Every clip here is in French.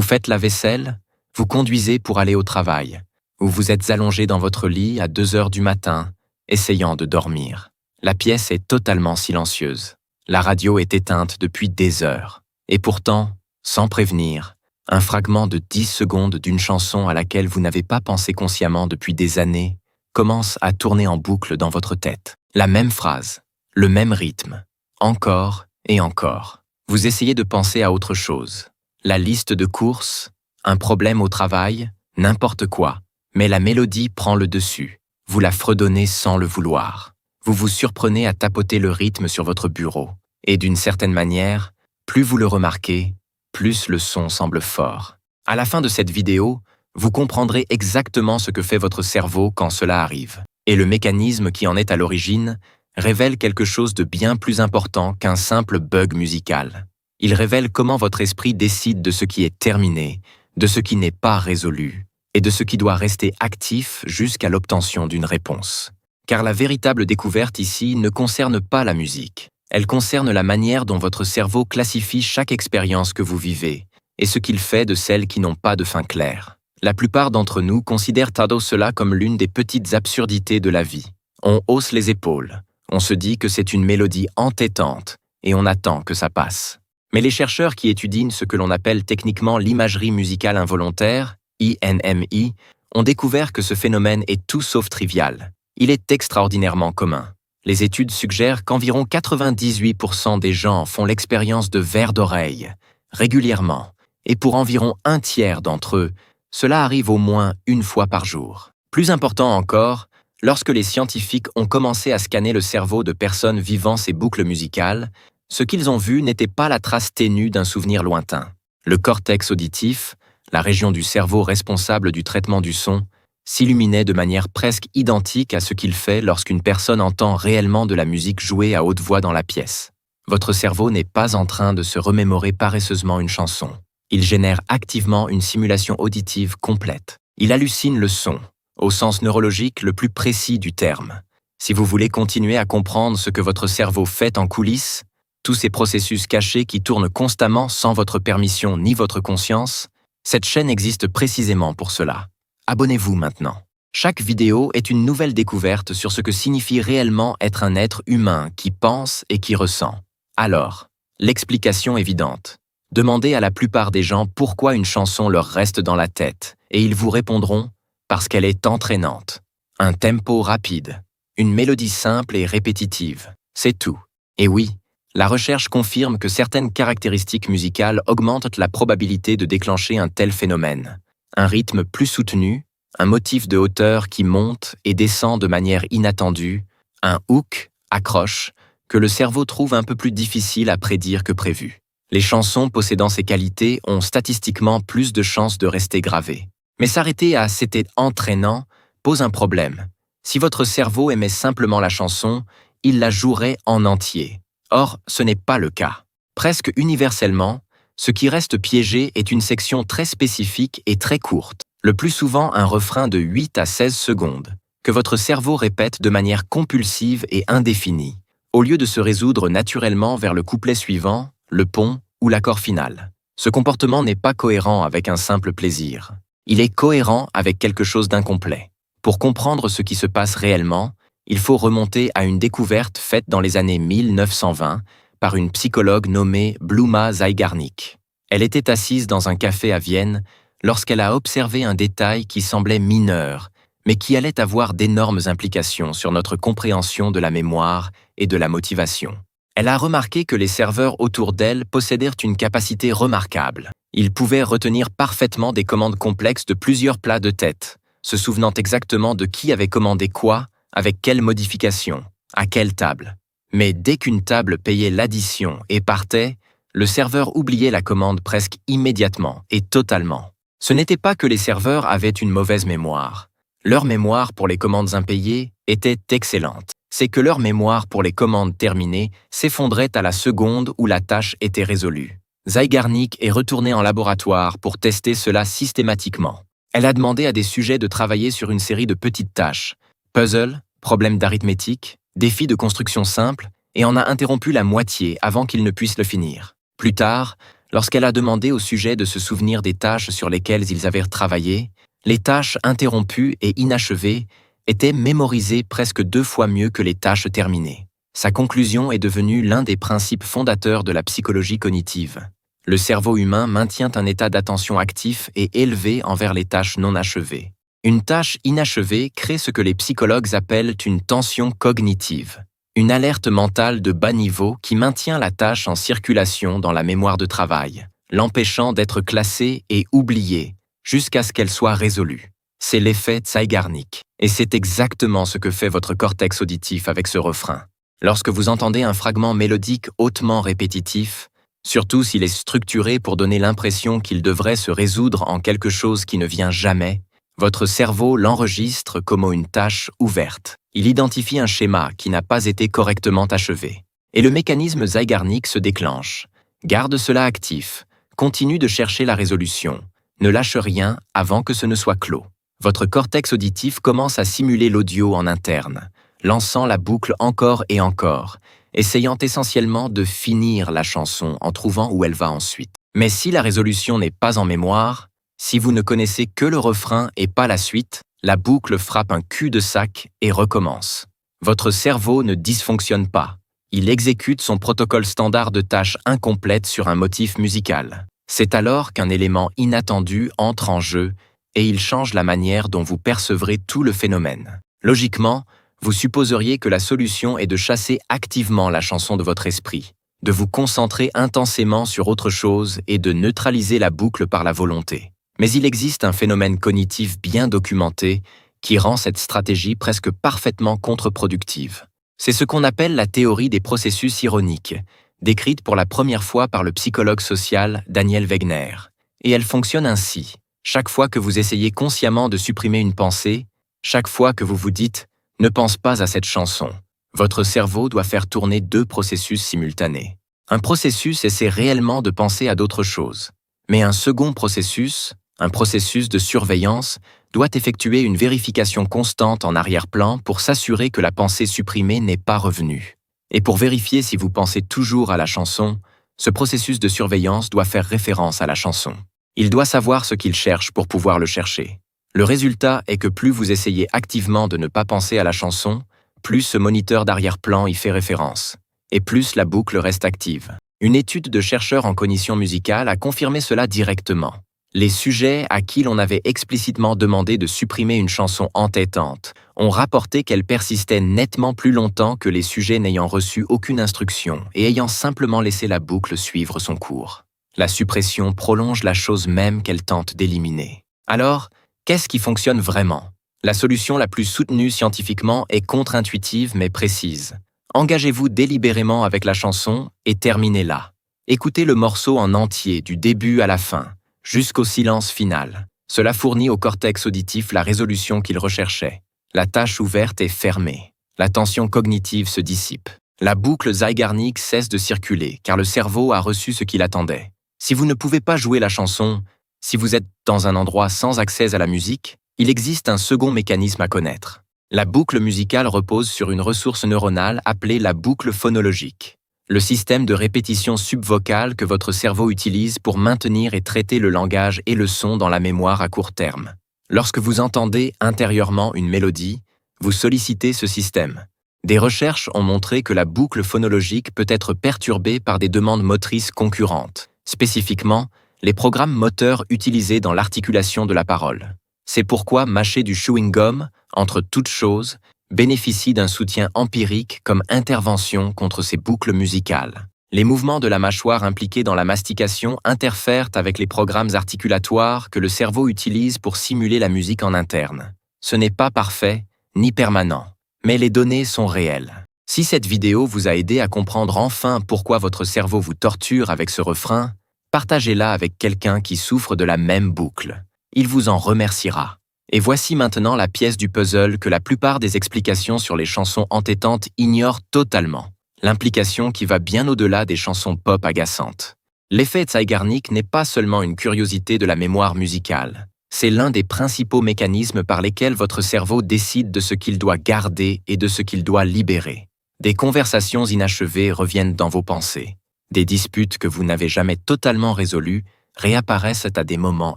faites la vaisselle, vous conduisez pour aller au travail, ou vous êtes allongé dans votre lit à 2 heures du matin, essayant de dormir. La pièce est totalement silencieuse. La radio est éteinte depuis des heures. Et pourtant, sans prévenir, un fragment de 10 secondes d'une chanson à laquelle vous n'avez pas pensé consciemment depuis des années commence à tourner en boucle dans votre tête. La même phrase, le même rythme, encore et encore. Vous essayez de penser à autre chose. La liste de courses, un problème au travail, n'importe quoi. Mais la mélodie prend le dessus. Vous la fredonnez sans le vouloir. Vous vous surprenez à tapoter le rythme sur votre bureau. Et d'une certaine manière, plus vous le remarquez, plus le son semble fort. À la fin de cette vidéo, vous comprendrez exactement ce que fait votre cerveau quand cela arrive. Et le mécanisme qui en est à l'origine révèle quelque chose de bien plus important qu'un simple bug musical. Il révèle comment votre esprit décide de ce qui est terminé, de ce qui n'est pas résolu, et de ce qui doit rester actif jusqu'à l'obtention d'une réponse. Car la véritable découverte ici ne concerne pas la musique. Elle concerne la manière dont votre cerveau classifie chaque expérience que vous vivez et ce qu'il fait de celles qui n'ont pas de fin claire. La plupart d'entre nous considèrent cela comme l'une des petites absurdités de la vie. On hausse les épaules, on se dit que c'est une mélodie entêtante et on attend que ça passe. Mais les chercheurs qui étudient ce que l'on appelle techniquement l'imagerie musicale involontaire, INMI, ont découvert que ce phénomène est tout sauf trivial. Il est extraordinairement commun. Les études suggèrent qu'environ 98% des gens font l'expérience de vers d'oreille, régulièrement, et pour environ un tiers d'entre eux, cela arrive au moins une fois par jour. Plus important encore, lorsque les scientifiques ont commencé à scanner le cerveau de personnes vivant ces boucles musicales, ce qu'ils ont vu n'était pas la trace ténue d'un souvenir lointain. Le cortex auditif, la région du cerveau responsable du traitement du son, s'illuminait de manière presque identique à ce qu'il fait lorsqu'une personne entend réellement de la musique jouée à haute voix dans la pièce. Votre cerveau n'est pas en train de se remémorer paresseusement une chanson. Il génère activement une simulation auditive complète. Il hallucine le son, au sens neurologique le plus précis du terme. Si vous voulez continuer à comprendre ce que votre cerveau fait en coulisses, tous ces processus cachés qui tournent constamment sans votre permission ni votre conscience, cette chaîne existe précisément pour cela. Abonnez-vous maintenant. Chaque vidéo est une nouvelle découverte sur ce que signifie réellement être un être humain qui pense et qui ressent. Alors, l'explication évidente. Demandez à la plupart des gens pourquoi une chanson leur reste dans la tête, et ils vous répondront « parce qu'elle est entraînante ». Un tempo rapide, une mélodie simple et répétitive, c'est tout. Et oui, la recherche confirme que certaines caractéristiques musicales augmentent la probabilité de déclencher un tel phénomène. Un rythme plus soutenu, un motif de hauteur qui monte et descend de manière inattendue, un hook, accroche, que le cerveau trouve un peu plus difficile à prédire que prévu. Les chansons possédant ces qualités ont statistiquement plus de chances de rester gravées. Mais s'arrêter à « c'était entraînant » pose un problème. Si votre cerveau aimait simplement la chanson, il la jouerait en entier. Or, ce n'est pas le cas. Presque universellement, ce qui reste piégé est une section très spécifique et très courte, le plus souvent un refrain de 8 à 16 secondes, que votre cerveau répète de manière compulsive et indéfinie, au lieu de se résoudre naturellement vers le couplet suivant, le pont ou l'accord final. Ce comportement n'est pas cohérent avec un simple plaisir. Il est cohérent avec quelque chose d'incomplet. Pour comprendre ce qui se passe réellement, il faut remonter à une découverte faite dans les années 1920 par une psychologue nommée Bluma Zeigarnik. Elle était assise dans un café à Vienne lorsqu'elle a observé un détail qui semblait mineur, mais qui allait avoir d'énormes implications sur notre compréhension de la mémoire et de la motivation. Elle a remarqué que les serveurs autour d'elle possédèrent une capacité remarquable. Ils pouvaient retenir parfaitement des commandes complexes de plusieurs plats de tête, se souvenant exactement de qui avait commandé quoi, avec quelle modification, à quelle table. Mais dès qu'une table payait l'addition et partait, le serveur oubliait la commande presque immédiatement et totalement. Ce n'était pas que les serveurs avaient une mauvaise mémoire. Leur mémoire pour les commandes impayées était excellente. C'est que leur mémoire pour les commandes terminées s'effondrait à la seconde où la tâche était résolue. Zeigarnik est retournée en laboratoire pour tester cela systématiquement. Elle a demandé à des sujets de travailler sur une série de petites tâches, puzzles, problèmes d'arithmétique, défis de construction simple, et en a interrompu la moitié avant qu'ils ne puissent le finir. Plus tard, Lorsqu'elle a demandé au sujet de se souvenir des tâches sur lesquelles ils avaient travaillé, les tâches interrompues et inachevées étaient mémorisées presque 2 fois mieux que les tâches terminées. Sa conclusion est devenue l'un des principes fondateurs de la psychologie cognitive. Le cerveau humain maintient un état d'attention actif et élevé envers les tâches non achevées. Une tâche inachevée crée ce que les psychologues appellent une tension cognitive, une alerte mentale de bas niveau qui maintient la tâche en circulation dans la mémoire de travail, l'empêchant d'être classée et oubliée jusqu'à ce qu'elle soit résolue. C'est l'effet Zeigarnik, et c'est exactement ce que fait votre cortex auditif avec ce refrain. Lorsque vous entendez un fragment mélodique hautement répétitif, surtout s'il est structuré pour donner l'impression qu'il devrait se résoudre en quelque chose qui ne vient jamais, votre cerveau l'enregistre comme une tâche ouverte. Il identifie un schéma qui n'a pas été correctement achevé. Et le mécanisme Zeigarnik se déclenche. Garde cela actif, continue de chercher la résolution, ne lâche rien avant que ce ne soit clos. Votre cortex auditif commence à simuler l'audio en interne, lançant la boucle encore et encore, essayant essentiellement de finir la chanson en trouvant où elle va ensuite. Mais si la résolution n'est pas en mémoire, si vous ne connaissez que le refrain et pas la suite, la boucle frappe un cul-de-sac et recommence. Votre cerveau ne dysfonctionne pas. Il exécute son protocole standard de tâches incomplètes sur un motif musical. C'est alors qu'un élément inattendu entre en jeu et il change la manière dont vous percevrez tout le phénomène. Logiquement, vous supposeriez que la solution est de chasser activement la chanson de votre esprit, de vous concentrer intensément sur autre chose et de neutraliser la boucle par la volonté. Mais il existe un phénomène cognitif bien documenté qui rend cette stratégie presque parfaitement contre-productive. C'est ce qu'on appelle la théorie des processus ironiques, décrite pour la première fois par le psychologue social Daniel Wegner. Et elle fonctionne ainsi. Chaque fois que vous essayez consciemment de supprimer une pensée, chaque fois que vous vous dites « ne pense pas à cette chanson », votre cerveau doit faire tourner 2 processus simultanés. Un processus essaie réellement de penser à d'autres choses, mais un second processus, un processus de surveillance, doit effectuer une vérification constante en arrière-plan pour s'assurer que la pensée supprimée n'est pas revenue. Et pour vérifier si vous pensez toujours à la chanson, ce processus de surveillance doit faire référence à la chanson. Il doit savoir ce qu'il cherche pour pouvoir le chercher. Le résultat est que plus vous essayez activement de ne pas penser à la chanson, plus ce moniteur d'arrière-plan y fait référence, et plus la boucle reste active. Une étude de chercheurs en cognition musicale a confirmé cela directement. Les sujets à qui l'on avait explicitement demandé de supprimer une chanson entêtante ont rapporté qu'elle persistait nettement plus longtemps que les sujets n'ayant reçu aucune instruction et ayant simplement laissé la boucle suivre son cours. La suppression prolonge la chose même qu'elle tente d'éliminer. Alors, qu'est-ce qui fonctionne vraiment? La solution la plus soutenue scientifiquement est contre-intuitive mais précise. Engagez-vous délibérément avec la chanson et terminez-la. Écoutez le morceau en entier, du début à la fin, jusqu'au silence final. Cela fournit au cortex auditif la résolution qu'il recherchait. La tâche ouverte est fermée. La tension cognitive se dissipe. La boucle Zeigarnik cesse de circuler car le cerveau a reçu ce qu'il attendait. Si vous ne pouvez pas jouer la chanson, si vous êtes dans un endroit sans accès à la musique, il existe un second mécanisme à connaître. La boucle musicale repose sur une ressource neuronale appelée la boucle phonologique, le système de répétition subvocale que votre cerveau utilise pour maintenir et traiter le langage et le son dans la mémoire à court terme. Lorsque vous entendez intérieurement une mélodie, vous sollicitez ce système. Des recherches ont montré que la boucle phonologique peut être perturbée par des demandes motrices concurrentes, spécifiquement les programmes moteurs utilisés dans l'articulation de la parole. C'est pourquoi mâcher du chewing-gum, entre toutes choses, bénéficie d'un soutien empirique comme intervention contre ces boucles musicales. Les mouvements de la mâchoire impliqués dans la mastication interfèrent avec les programmes articulatoires que le cerveau utilise pour simuler la musique en interne. Ce n'est pas parfait, ni permanent, mais les données sont réelles. Si cette vidéo vous a aidé à comprendre enfin pourquoi votre cerveau vous torture avec ce refrain, partagez-la avec quelqu'un qui souffre de la même boucle. Il vous en remerciera. Et voici maintenant la pièce du puzzle que la plupart des explications sur les chansons entêtantes ignorent totalement. L'implication qui va bien au-delà des chansons pop agaçantes. L'effet Zeigarnik n'est pas seulement une curiosité de la mémoire musicale. C'est l'un des principaux mécanismes par lesquels votre cerveau décide de ce qu'il doit garder et de ce qu'il doit libérer. Des conversations inachevées reviennent dans vos pensées. Des disputes que vous n'avez jamais totalement résolues réapparaissent à des moments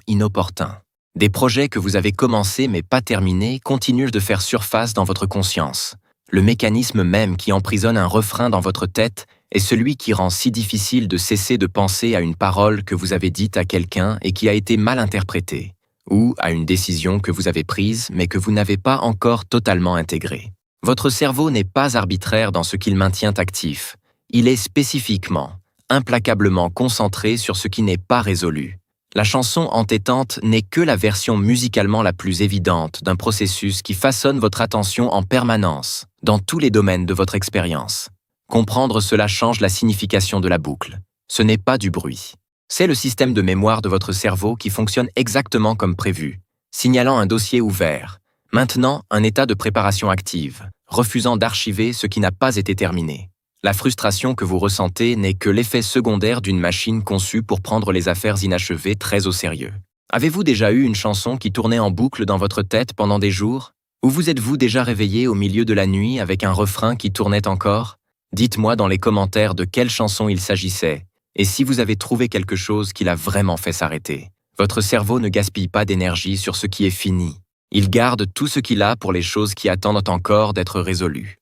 inopportuns. Des projets que vous avez commencés mais pas terminés continuent de faire surface dans votre conscience. Le mécanisme même qui emprisonne un refrain dans votre tête est celui qui rend si difficile de cesser de penser à une parole que vous avez dite à quelqu'un et qui a été mal interprétée, ou à une décision que vous avez prise mais que vous n'avez pas encore totalement intégrée. Votre cerveau n'est pas arbitraire dans ce qu'il maintient actif. Il est spécifiquement, implacablement concentré sur ce qui n'est pas résolu. La chanson entêtante n'est que la version musicalement la plus évidente d'un processus qui façonne votre attention en permanence, dans tous les domaines de votre expérience. Comprendre cela change la signification de la boucle. Ce n'est pas du bruit. C'est le système de mémoire de votre cerveau qui fonctionne exactement comme prévu, signalant un dossier ouvert, maintenant un état de préparation active, refusant d'archiver ce qui n'a pas été terminé. La frustration que vous ressentez n'est que l'effet secondaire d'une machine conçue pour prendre les affaires inachevées très au sérieux. Avez-vous déjà eu une chanson qui tournait en boucle dans votre tête pendant des jours? Ou vous êtes-vous déjà réveillé au milieu de la nuit avec un refrain qui tournait encore? Dites-moi dans les commentaires de quelle chanson il s'agissait, et si vous avez trouvé quelque chose qui l'a vraiment fait s'arrêter. Votre cerveau ne gaspille pas d'énergie sur ce qui est fini. Il garde tout ce qu'il a pour les choses qui attendent encore d'être résolues.